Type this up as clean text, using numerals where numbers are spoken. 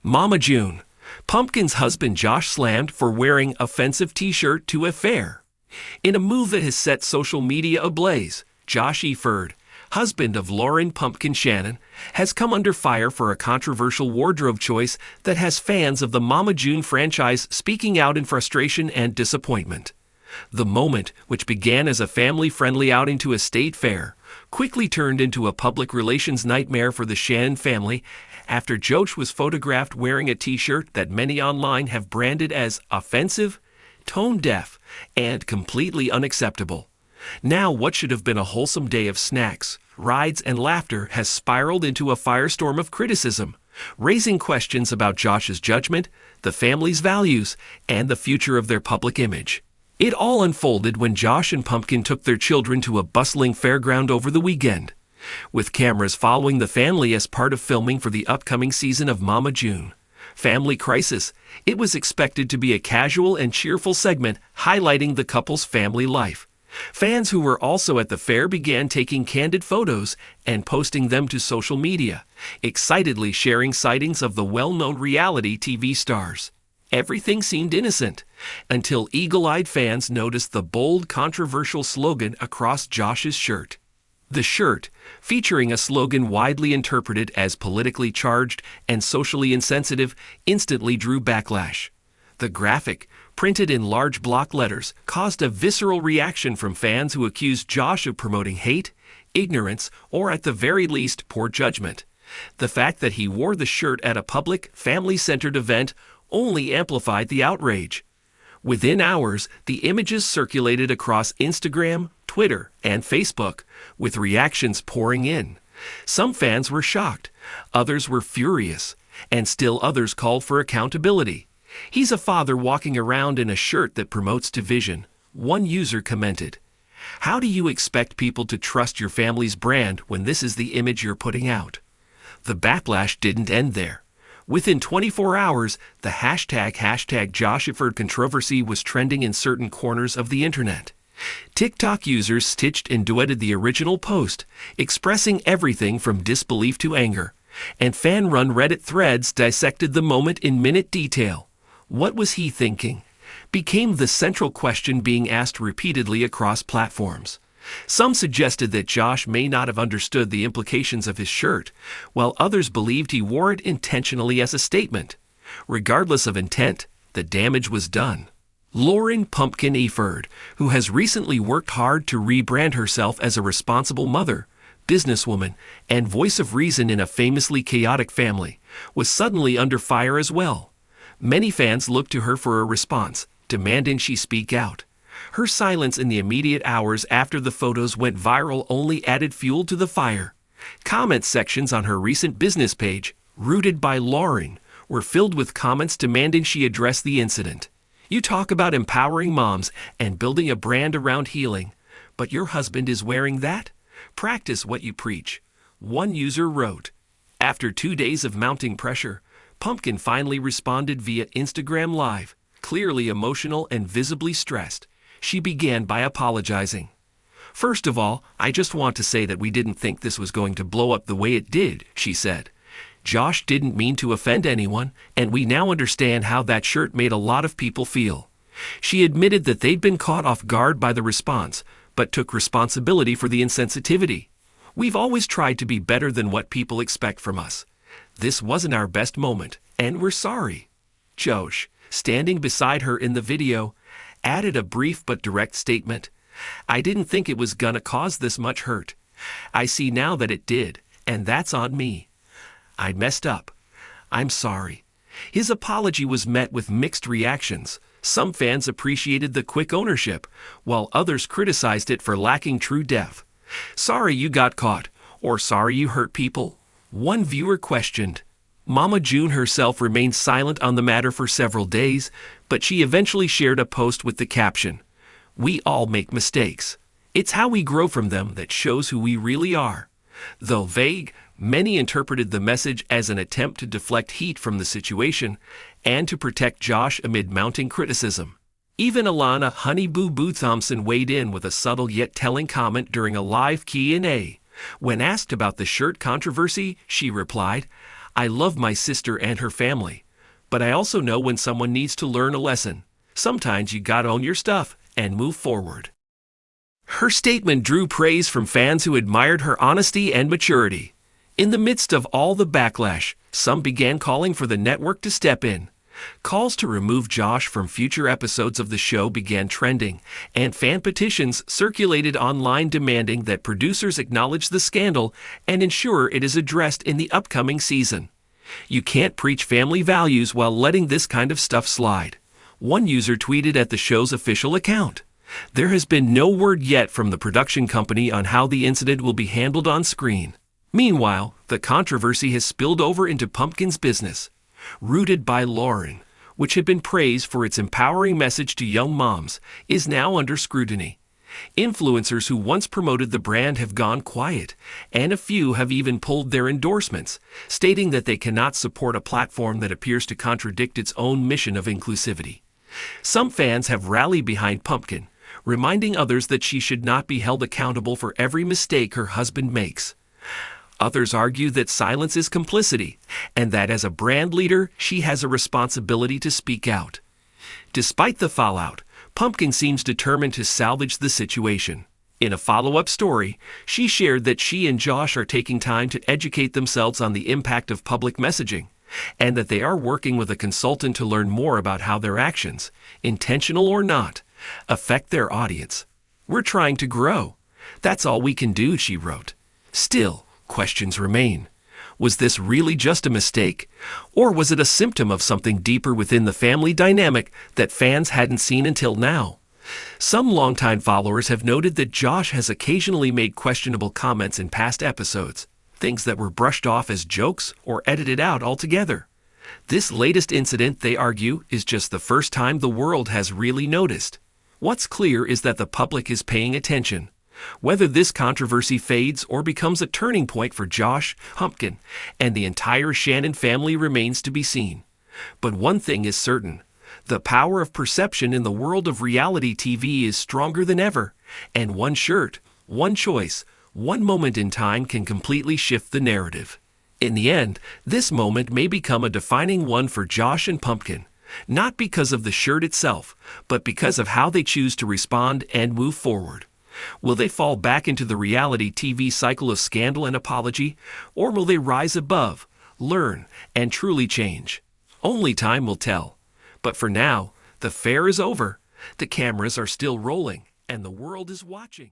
Mama June. Pumpkin's husband Josh slammed for wearing offensive t-shirt to a fair. In a move that has set social media ablaze, Josh Eford, husband of Lauren Pumpkin Shannon, has come under fire for a controversial wardrobe choice that has fans of the Mama June franchise speaking out in frustration and disappointment. The moment, which began as a family-friendly outing to a state fair, quickly turned into a public relations nightmare for the Shannon family after Josh was photographed wearing a t-shirt that many online have branded as offensive, tone-deaf, and completely unacceptable. Now what should have been a wholesome day of snacks, rides, and laughter has spiraled into a firestorm of criticism, raising questions about Josh's judgment, the family's values, and the future of their public image. It all unfolded when Josh and Pumpkin took their children to a bustling fairground over the weekend, with cameras following the family as part of filming for the upcoming season of Mama June. Family Crisis. It was expected to be a casual and cheerful segment highlighting the couple's family life. Fans who were also at the fair began taking candid photos and posting them to social media, excitedly sharing sightings of the well-known reality TV stars. Everything seemed innocent, until eagle-eyed fans noticed the bold, controversial slogan across Josh's shirt. The shirt, featuring a slogan widely interpreted as politically charged and socially insensitive, instantly drew backlash. The graphic, printed in large block letters, caused a visceral reaction from fans who accused Josh of promoting hate, ignorance, or at the very least, poor judgment. The fact that he wore the shirt at a public, family-centered event only amplified the outrage. Within hours, the images circulated across Instagram, Twitter, and Facebook, with reactions pouring in. Some fans were shocked, others were furious, and still others called for accountability. "He's a father walking around in a shirt that promotes division," one user commented. "How do you expect people to trust your family's brand when this is the image you're putting out?" The backlash didn't end there. Within 24 hours, the hashtag #JoshEford controversy was trending in certain corners of the internet. TikTok users stitched and duetted the original post, expressing everything from disbelief to anger, and fan-run Reddit threads dissected the moment in minute detail. "What was he thinking?" became the central question being asked repeatedly across platforms. Some suggested that Josh may not have understood the implications of his shirt, while others believed he wore it intentionally as a statement. Regardless of intent, the damage was done. Lauren Pumpkin Eford, who has recently worked hard to rebrand herself as a responsible mother, businesswoman, and voice of reason in a famously chaotic family, was suddenly under fire as well. Many fans looked to her for a response, demanding she speak out. Her silence in the immediate hours after the photos went viral only added fuel to the fire. Comment sections on her recent business page, Rooted by Lauren, were filled with comments demanding she address the incident. "You talk about empowering moms and building a brand around healing, but your husband is wearing that? Practice what you preach," one user wrote. After 2 days of mounting pressure, Pumpkin finally responded via Instagram Live, clearly emotional and visibly stressed. She began by apologizing. "First of all, I just want to say that we didn't think this was going to blow up the way it did," she said. "Josh didn't mean to offend anyone, and we now understand how that shirt made a lot of people feel." She admitted that they'd been caught off guard by the response, but took responsibility for the insensitivity. "We've always tried to be better than what people expect from us. This wasn't our best moment, and we're sorry." Josh, standing beside her in the video, added a brief but direct statement. "I didn't think it was gonna cause this much hurt. I see now that it did, and that's on me. I messed up. I'm sorry." His apology was met with mixed reactions. Some fans appreciated the quick ownership, while others criticized it for lacking true depth. "Sorry you got caught," or "sorry you hurt people," one viewer questioned. Mama June herself remained silent on the matter for several days, but she eventually shared a post with the caption, "We all make mistakes. It's how we grow from them that shows who we really are." Though vague, many interpreted the message as an attempt to deflect heat from the situation and to protect Josh amid mounting criticism. Even Alana Honey Boo Boo Thompson weighed in with a subtle yet telling comment during a live Q&A. When asked about the shirt controversy, she replied, I love my sister and her family, but I also know when someone needs to learn a lesson. Sometimes you gotta own your stuff and move forward. Her statement drew praise from fans who admired her honesty and maturity. In the midst of all the backlash, some began calling for the network to step in. Calls to remove Josh from future episodes of the show began trending, and fan petitions circulated online demanding that producers acknowledge the scandal and ensure it is addressed in the upcoming season. You can't preach family values while letting this kind of stuff slide. One user tweeted at the show's official account. There has been no word yet from the production company on how the incident will be handled on screen. Meanwhile, the controversy has spilled over into Pumpkin's business. Rooted by Lauren, which had been praised for its empowering message to young moms, is now under scrutiny. Influencers who once promoted the brand have gone quiet, and a few have even pulled their endorsements, stating that they cannot support a platform that appears to contradict its own mission of inclusivity. Some fans have rallied behind Pumpkin, reminding others that she should not be held accountable for every mistake her husband makes. Others argue that silence is complicity, and that as a brand leader, she has a responsibility to speak out. Despite the fallout, Pumpkin seems determined to salvage the situation. In a follow-up story, she shared that she and Josh are taking time to educate themselves on the impact of public messaging, and that they are working with a consultant to learn more about how their actions, intentional or not, affect their audience. We're trying to grow. That's all we can do, she wrote. Still, questions remain. Was this really just a mistake? Or was it a symptom of something deeper within the family dynamic that fans hadn't seen until now? Some longtime followers have noted that Josh has occasionally made questionable comments in past episodes, things that were brushed off as jokes or edited out altogether. This latest incident, they argue, is just the first time the world has really noticed. What's clear is that the public is paying attention. Whether this controversy fades or becomes a turning point for Josh, Pumpkin, and the entire Shannon family remains to be seen. But one thing is certain. The power of perception in the world of reality TV is stronger than ever, and one shirt, one choice, one moment in time can completely shift the narrative. In the end, this moment may become a defining one for Josh and Pumpkin, not because of the shirt itself, but because of how they choose to respond and move forward. Will they fall back into the reality TV cycle of scandal and apology, or will they rise above, learn, and truly change? Only time will tell. But for now, the fair is over, the cameras are still rolling, and the world is watching.